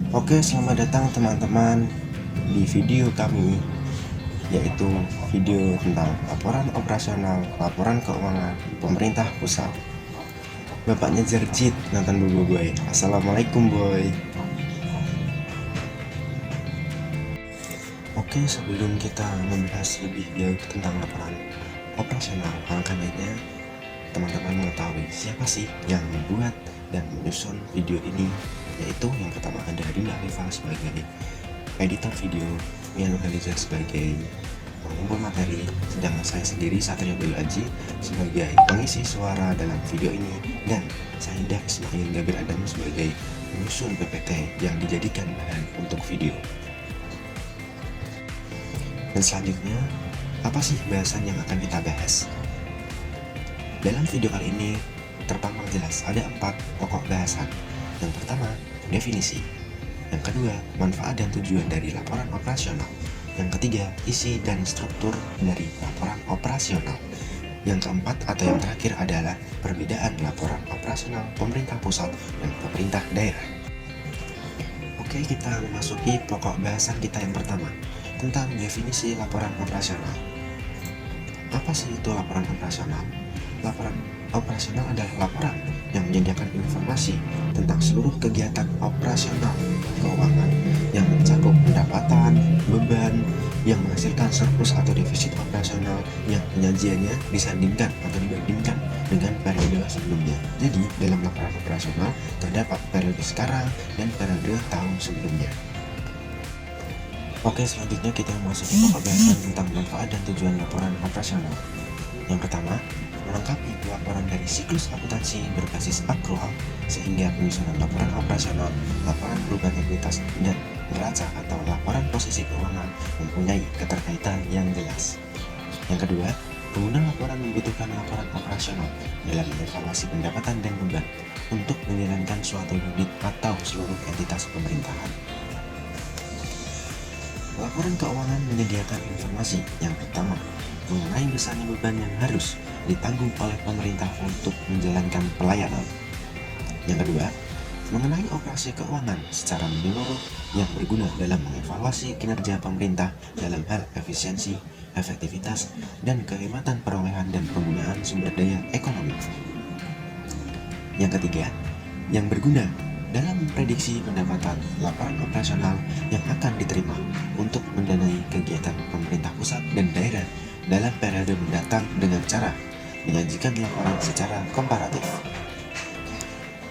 Oke, selamat datang teman-teman di video kami, yaitu video tentang laporan operasional, laporan keuangan pemerintah pusat. Bapaknya Jarjit nonton dulu boy. Assalamualaikum boy. Oke, sebelum kita membahas lebih jauh tentang laporan operasional, alangkah baiknya teman-teman mengetahui siapa sih yang membuat dan menyusun video ini, yaitu yang pertama ada Dinda Arifah sebagai editor video, Mian Nurhaliza sebagai pengumpul materi, sedangkan saya sendiri Satrio Bayu Aji sebagai pengisi suara dalam video ini, dan saya Dak Ismail Gabriel Adam sebagai penyusun PPT yang dijadikan bahan untuk video. Dan selanjutnya, apa sih bahasan yang akan kita bahas? Dalam video kali ini terpampang jelas ada 4 pokok bahasan. Yang pertama, definisi. Yang kedua, manfaat dan tujuan dari laporan operasional. Yang ketiga, isi dan struktur dari laporan operasional. Yang keempat atau yang terakhir adalah perbedaan laporan operasional pemerintah pusat dan pemerintah daerah. Oke, kita memasuki pokok bahasan kita yang pertama, tentang definisi laporan operasional. Apa sih itu laporan operasional? Laporan operasional adalah laporan yang menyediakan informasi tentang seluruh kegiatan operasional keuangan yang mencakup pendapatan, beban, yang menghasilkan surplus atau defisit operasional yang penyajiannya disandingkan atau dibandingkan dengan periode sebelumnya. Jadi, dalam laporan operasional terdapat periode sekarang dan periode tahun sebelumnya. Oke, selanjutnya kita memasuki pokok bahasan tentang manfaat dan tujuan laporan operasional. Yang pertama, melengkapi laporan dari siklus akuntansi berbasis akrual sehingga penyusunan laporan operasional, laporan perubahan ekuitas, dan neraca atau laporan posisi keuangan mempunyai keterkaitan yang jelas. Yang kedua, pengguna laporan membutuhkan laporan operasional dalam mengevaluasi pendapatan dan beban untuk menjalankan suatu unit atau seluruh entitas pemerintahan. Laporan keuangan menyediakan informasi yang pertama mengenai besarnya beban yang harus ditanggung oleh pemerintah untuk menjalankan pelayanan. Yang kedua, mengenai operasi keuangan secara menyeluruh yang berguna dalam mengevaluasi kinerja pemerintah dalam hal efisiensi, efektivitas, dan kehematan perolehan dan penggunaan sumber daya ekonomi. Yang ketiga, yang berguna dalam memprediksi pendapatan laporan operasional yang akan diterima untuk mendanai kegiatan pemerintah pusat dan daerah dalam periode mendatang dengan cara menyajikan laporan secara komparatif.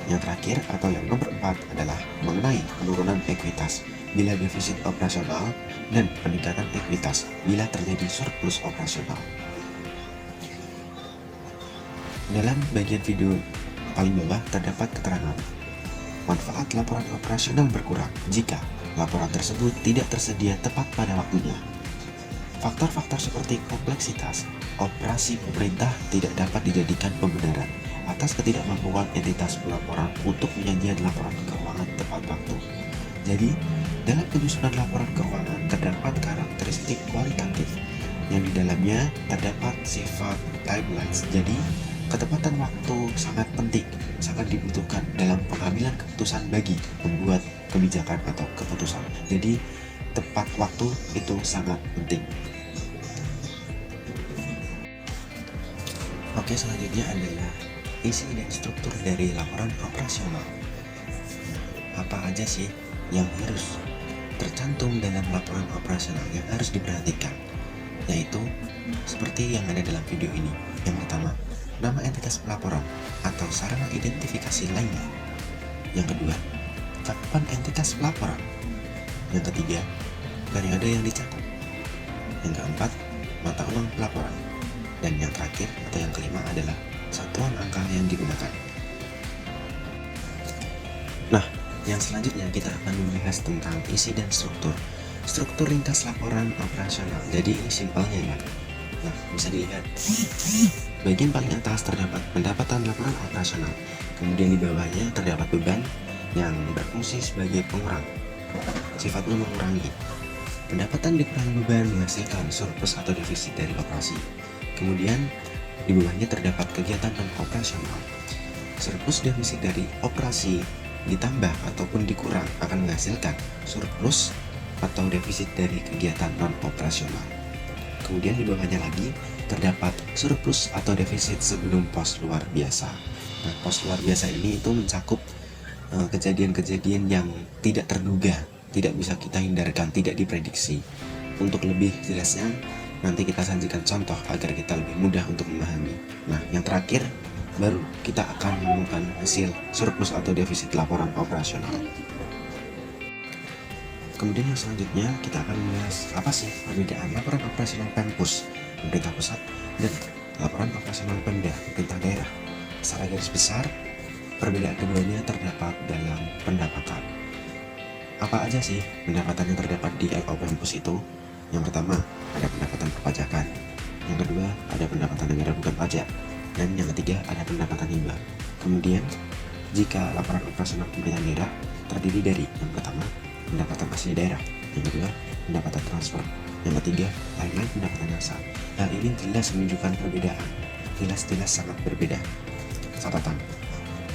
Yang terakhir atau yang nomor 4 adalah mengenai penurunan ekuitas bila defisit operasional dan peningkatan ekuitas bila terjadi surplus operasional. Dalam bagian video paling bawah terdapat keterangan manfaat laporan operasional berkurang jika laporan tersebut tidak tersedia tepat pada waktunya. Faktor-faktor seperti kompleksitas operasi pemerintah tidak dapat dijadikan pembenaran atas ketidakmampuan entitas pelaporan untuk penyajian laporan keuangan tepat waktu. Jadi, dalam penyusunan laporan keuangan terdapat karakteristik kualitatif yang di dalamnya terdapat sifat timelines. Jadi, ketepatan waktu sangat penting, sangat dibutuhkan dalam pengambilan keputusan bagi membuat kebijakan atau keputusan. Jadi, tepat waktu itu sangat penting. Oke, selanjutnya adalah isi dan struktur dari laporan operasional. Apa aja sih yang harus tercantum dalam laporan operasional yang harus diperhatikan? Yaitu seperti yang ada dalam video ini. Yang pertama, nama entitas pelaporan atau sarana identifikasi lainnya. Yang kedua, cakupan entitas pelaporan. Yang ketiga, periode yang dicakup. Yang keempat, mata uang pelaporan. Dan yang terakhir atau yang kelima adalah satuan angka yang digunakan. Nah, yang selanjutnya kita akan membahas tentang isi dan struktur. Struktur ringkas laporan operasional. Jadi ini simpelnya ya. Nah, bisa dilihat. Bagian paling atas terdapat pendapatan laporan operasional. Kemudian di bawahnya terdapat beban yang berfungsi sebagai pengurang. Sifatnya mengurangi. Pendapatan dikurangi beban menghasilkan surplus atau defisit dari operasi. Kemudian di bawahnya terdapat kegiatan non operasional. Surplus defisit dari operasi ditambah ataupun dikurang akan menghasilkan surplus atau defisit dari kegiatan non-operasional. Kemudian di bawahnya lagi terdapat surplus atau defisit sebelum pos luar biasa. Nah, pos luar biasa ini itu mencakup kejadian-kejadian yang tidak terduga, tidak bisa kita hindarkan, tidak diprediksi. Untuk lebih jelasnya, nanti kita sajikan contoh agar kita lebih mudah untuk memahami. Nah, yang terakhir baru kita akan menemukan hasil surplus atau defisit laporan operasional. Kemudian yang selanjutnya kita akan membahas apa sih perbedaan laporan operasional Pempus, pemerintah pusat, dan laporan operasional Pemda, pemerintah daerah. Secara garis besar, perbedaan keduanya terdapat dalam pendapatan. Apa aja sih pendapatan yang terdapat di LO Pempus itu? Yang pertama, ada pendapatan perpajakan. Yang kedua, ada pendapatan negara bukan pajak. Dan yang ketiga, ada pendapatan hibah. Kemudian, jika laporan operasional pemerintah daerah terdiri dari yang pertama, pendapatan asli daerah. Yang kedua, pendapatan transfer. Yang ketiga, lain-lain pendapatan asal. Hal ini jelas menunjukkan perbedaan. Jelas-jelas sangat berbeda. Catatan,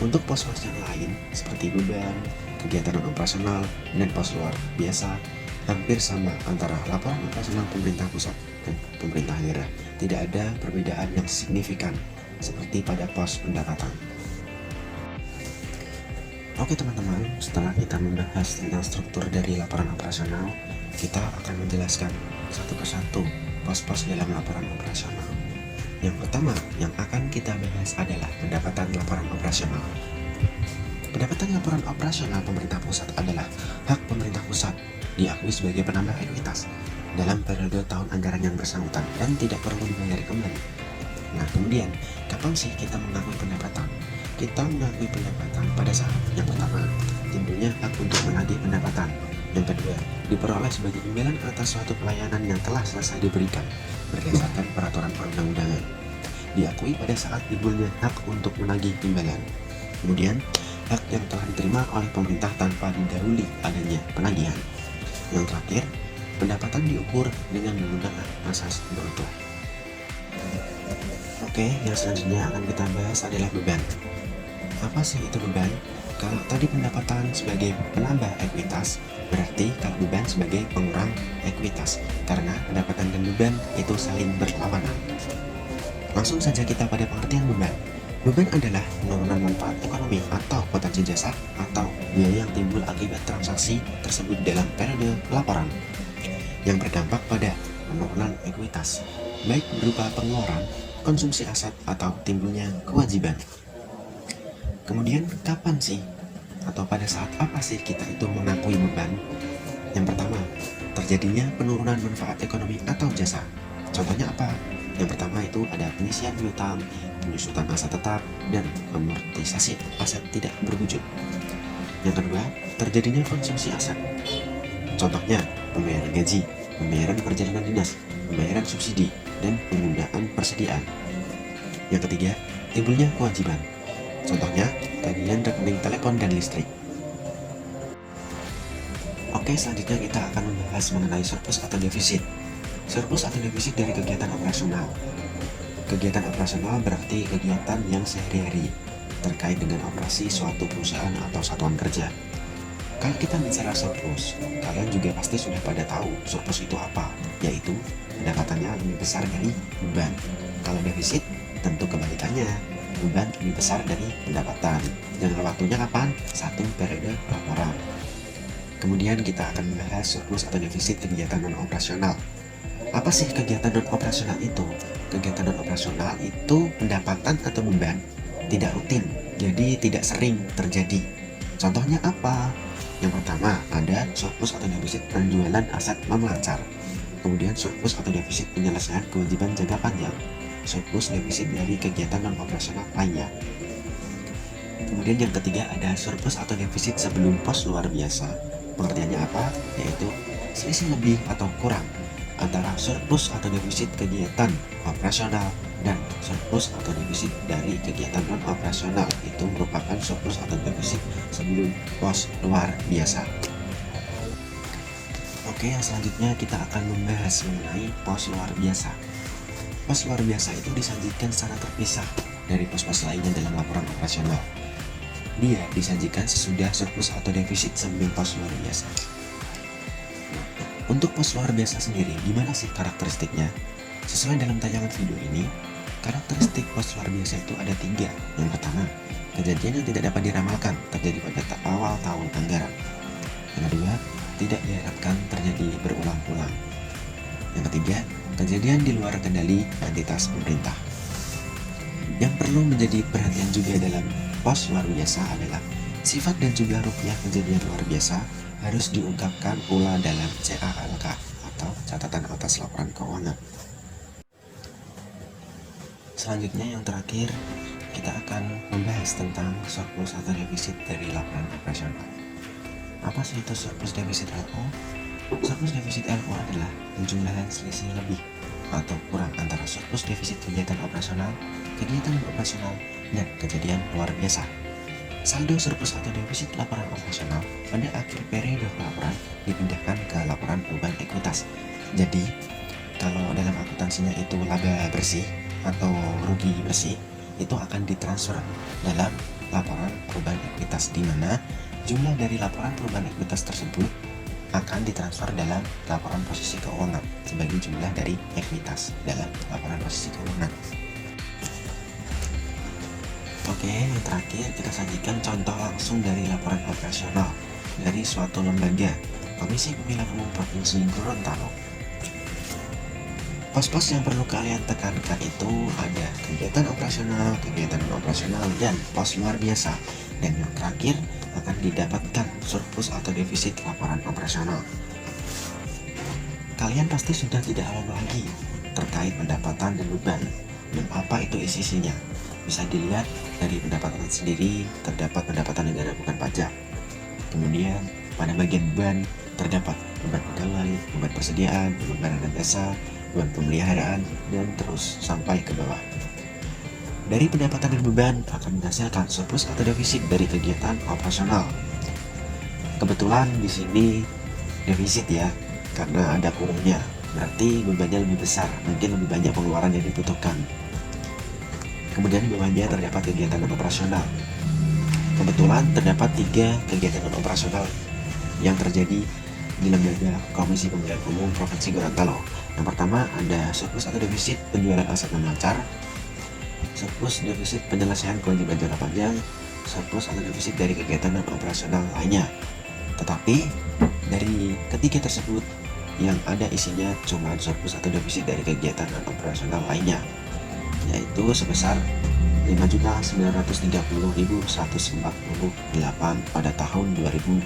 untuk pos-pos yang lain seperti beban, kegiatan non-operasional, dan pos luar biasa hampir sama antara laporan operasional pemerintah pusat dan pemerintah daerah. Tidak ada perbedaan yang signifikan seperti pada pos pendapatan. Oke teman-teman, setelah kita membahas tentang struktur dari laporan operasional, kita akan menjelaskan satu persatu pos-pos dalam laporan operasional. Yang pertama yang akan kita bahas adalah pendapatan laporan operasional. Pendapatan laporan operasional pemerintah pusat adalah hak pemerintah pusat diakui sebagai penambah ekuitas dalam periode tahun anggaran yang bersangkutan dan tidak perlu dibayar kembali. Nah, kemudian kapan sih kita mengakui pendapatan? Kita mengakui pendapatan pada saat yang pertama, timbulnya hak untuk menagih pendapatan. Yang kedua, diperoleh sebagai imbalan atas suatu pelayanan yang telah selesai diberikan berdasarkan peraturan perundang-undangan. Diakui pada saat timbulnya hak untuk menagih imbalan. Kemudian, hak yang telah diterima oleh pemerintah tanpa didahului adanya penagihan. Yang terakhir, pendapatan diukur dengan menggunakan asas bruto. Oke, yang selanjutnya akan kita bahas adalah beban. Apa sih itu beban? Kalau tadi pendapatan sebagai penambah ekuitas, berarti kalau beban sebagai pengurang ekuitas, karena pendapatan dan beban itu saling berlawanan. Langsung saja kita pada pengertian beban. Beban adalah penurunan manfaat ekonomi atau potensi jasa atau biaya yang timbul akibat transaksi tersebut dalam periode laporan, yang berdampak pada penurunan ekuitas, baik berupa pengeluaran, konsumsi aset, atau timbulnya kewajiban. Kemudian kapan sih atau pada saat apa sih kita itu mengakui beban? Yang pertama, terjadinya penurunan manfaat ekonomi atau jasa. Contohnya apa? Yang pertama itu ada pengisian piutang, penyusutan aset tetap, dan amortisasi aset tidak berwujud. Yang kedua, terjadinya konsumsi aset. Contohnya pembayaran gaji, pembayaran perjalanan dinas, pembayaran subsidi, dan penggunaan persediaan. Yang ketiga, timbulnya kewajiban. Contohnya, tagihan rekening telepon dan listrik. Oke, selanjutnya kita akan membahas mengenai surplus atau defisit. Surplus atau defisit dari kegiatan operasional. Kegiatan operasional berarti kegiatan yang sehari-hari terkait dengan operasi suatu perusahaan atau satuan kerja. Kalau kita bicara surplus, kalian juga pasti sudah pada tahu surplus itu apa, yaitu pendapatannya lebih besar dari beban. Kalau defisit, tentu kebalikannya, beban lebih besar dari pendapatan. Jangka waktunya kapan? Satu periode laporan. Kemudian kita akan membahas surplus atau defisit kegiatan non-operasional. Apa sih kegiatan non-operasional itu? Kegiatan non-operasional itu pendapatan atau beban tidak rutin, jadi tidak sering terjadi. Contohnya apa? Yang pertama, ada surplus atau defisit penjualan aset melancar. Kemudian surplus atau defisit penyelesaian kewajiban jangka panjang. Surplus defisit dari kegiatan non-operasional lainnya. Kemudian yang ketiga ada surplus atau defisit sebelum pos luar biasa. Pengertiannya apa? Yaitu selisih lebih atau kurang antara surplus atau defisit kegiatan operasional dan surplus atau defisit dari kegiatan non-operasional. Itu merupakan surplus atau defisit sebelum pos luar biasa. Oke, yang selanjutnya kita akan membahas mengenai pos luar biasa. Pos luar biasa itu disajikan secara terpisah dari pos-pos lainnya dalam laporan operasional. dia disajikan sesudah surplus atau defisit sebelum pos luar biasa. Untuk pos luar biasa sendiri, gimana sih karakteristiknya? Sesuai dalam tayangan video ini, karakteristik pos luar biasa itu ada 3. Yang pertama, kejadian yang tidak dapat diramalkan terjadi pada awal tahun anggaran. Yang kedua, tidak diharapkan terjadi berulang-ulang. Yang ketiga, kejadian di luar kendali entitas pemerintah. Yang perlu menjadi perhatian juga dalam pos luar biasa adalah sifat dan juga rupiah kejadian luar biasa harus diungkapkan pula dalam CALK atau catatan atas laporan keuangan. Selanjutnya yang terakhir, kita akan membahas tentang surplus atau defisit dari laporan operasional. Apa sih itu surplus defisit LO? Surplus defisit LO adalah penjumlahan selisih lebih atau kurang antara surplus defisit kegiatan operasional, dan kejadian luar biasa. Saldo surplus atau defisit laporan operasional pada akhir periode laporan dipindahkan ke laporan perubahan ekuitas. Jadi, kalau dalam akuntansinya itu laba bersih atau rugi bersih, itu akan ditransfer dalam laporan perubahan ekuitas, di mana jumlah dari laporan perubahan ekuitas tersebut akan ditransfer dalam laporan posisi keuangan sebagai jumlah dari ekuitas dalam laporan posisi keuangan. Oke, yang terakhir kita sajikan contoh langsung dari laporan operasional dari suatu lembaga, Komisi Pemilihan Umum Provinsi Gorontalo. Pos-pos yang perlu kalian tekankan itu ada kegiatan operasional, dan pos luar biasa. Dan yang terakhir akan didapatkan surplus atau defisit laporan operasional. Kalian pasti sudah tidak awam lagi terkait pendapatan dan beban, dan apa itu isinya. Bisa dilihat dari pendapatan sendiri, terdapat pendapatan negara bukan pajak. Kemudian pada bagian beban terdapat beban pegawai, beban persediaan, beban barang dan jasa, beban pemeliharaan, dan terus sampai ke bawah. Dari pendapatan dan beban akan menghasilkan surplus atau defisit dari kegiatan operasional. Kebetulan di sini defisit ya, karena ada kurungnya, berarti bebannya lebih besar, mungkin lebih banyak pengeluaran yang dibutuhkan. Kemudian di bawahnya terdapat kegiatan operasional. Kebetulan terdapat 3 kegiatan operasional yang terjadi di lembaga Komisi Pemilihan Umum Provinsi Gorontalo. Yang pertama ada surplus atau defisit penjualan aset non-lancar, surplus defisit penyelesaian kewajiban jangka panjang, surplus atau defisit dari kegiatan operasional lainnya. Tetapi dari ketiga tersebut yang ada isinya cuma surplus atau defisit dari kegiatan operasional lainnya, yaitu sebesar 5.930.148 pada tahun 2018.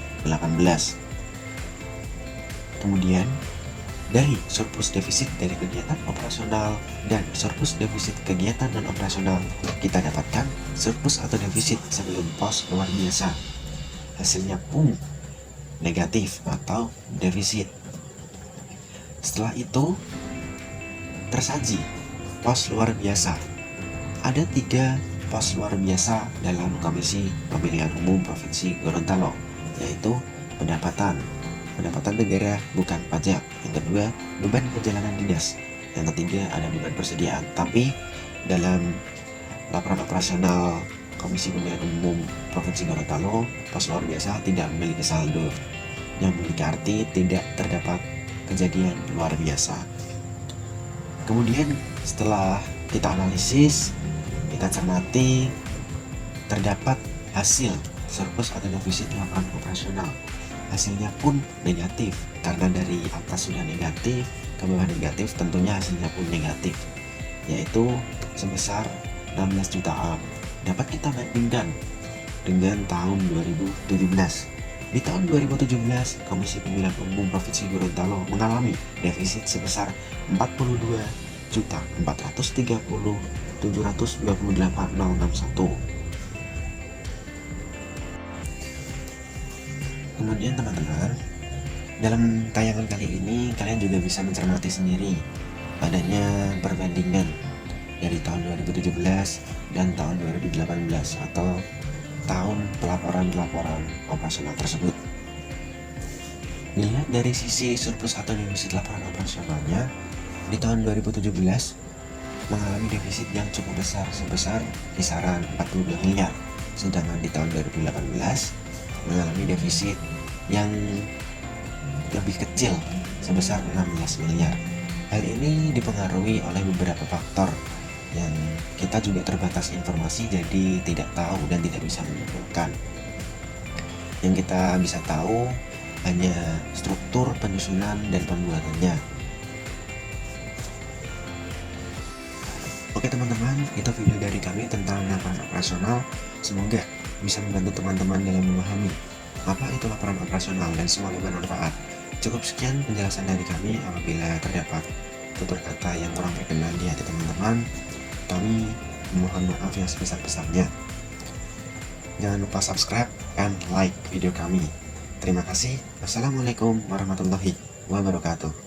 Kemudian dari surplus defisit dari kegiatan operasional dan surplus defisit kegiatan non operasional, kita dapatkan surplus atau defisit sebelum pos luar biasa. Hasilnya pun negatif atau defisit. Setelah itu tersaji pos luar biasa. Ada 3 pos luar biasa dalam Komisi Pemilihan Umum Provinsi Gorontalo, yaitu pendapatan negara bukan pajak. Yang kedua, beban perjalanan dinas. Yang ketiga, ada beban persediaan. Tapi dalam laporan operasional Komisi Pemilihan Umum Provinsi Gorontalo, pos luar biasa tidak memiliki saldo, yang memiliki arti tidak terdapat kejadian luar biasa. Kemudian setelah kita analisis, kita cermati, terdapat hasil surplus atau defisit laporan operasional. Hasilnya pun negatif, karena dari atas sudah negatif, ke bawah negatif, tentunya hasilnya pun negatif, yaitu sebesar 16 jutaan. Dapat kita bandingkan dengan tahun 2017. Di tahun 2017, Komisi Pemilihan Umum Provinsi Gorontalo mengalami defisit sebesar 42.430.728.061. Kemudian teman-teman, dalam tayangan kali ini kalian juga bisa mencermati sendiri adanya perbandingan dari tahun 2017 dan tahun 2018 atau tahun pelaporan operasional tersebut. Dilihat dari sisi surplus atau defisit laporan operasionalnya, di tahun 2017 mengalami defisit yang cukup besar sebesar kisaran 42 miliar. sedangkan di tahun 2018 mengalami defisit yang lebih kecil sebesar 16 miliar. Hal ini dipengaruhi oleh beberapa faktor yang kita juga terbatas informasi, jadi tidak tahu dan tidak bisa menyimpulkan. Yang kita bisa tahu hanya struktur penyusunan dan pembuatannya. Oke teman-teman, itu video dari kami tentang laporan operasional. Semoga bisa membantu teman-teman dalam memahami apa itu laporan operasional dan semoga bermanfaat. Cukup sekian penjelasan dari kami. Apabila terdapat tutur kata yang kurang berkenan di hati teman-teman, kami mohon maaf yang sebesar-besarnya. Jangan lupa subscribe dan like video kami. Terima kasih. Wassalamualaikum warahmatullahi wabarakatuh.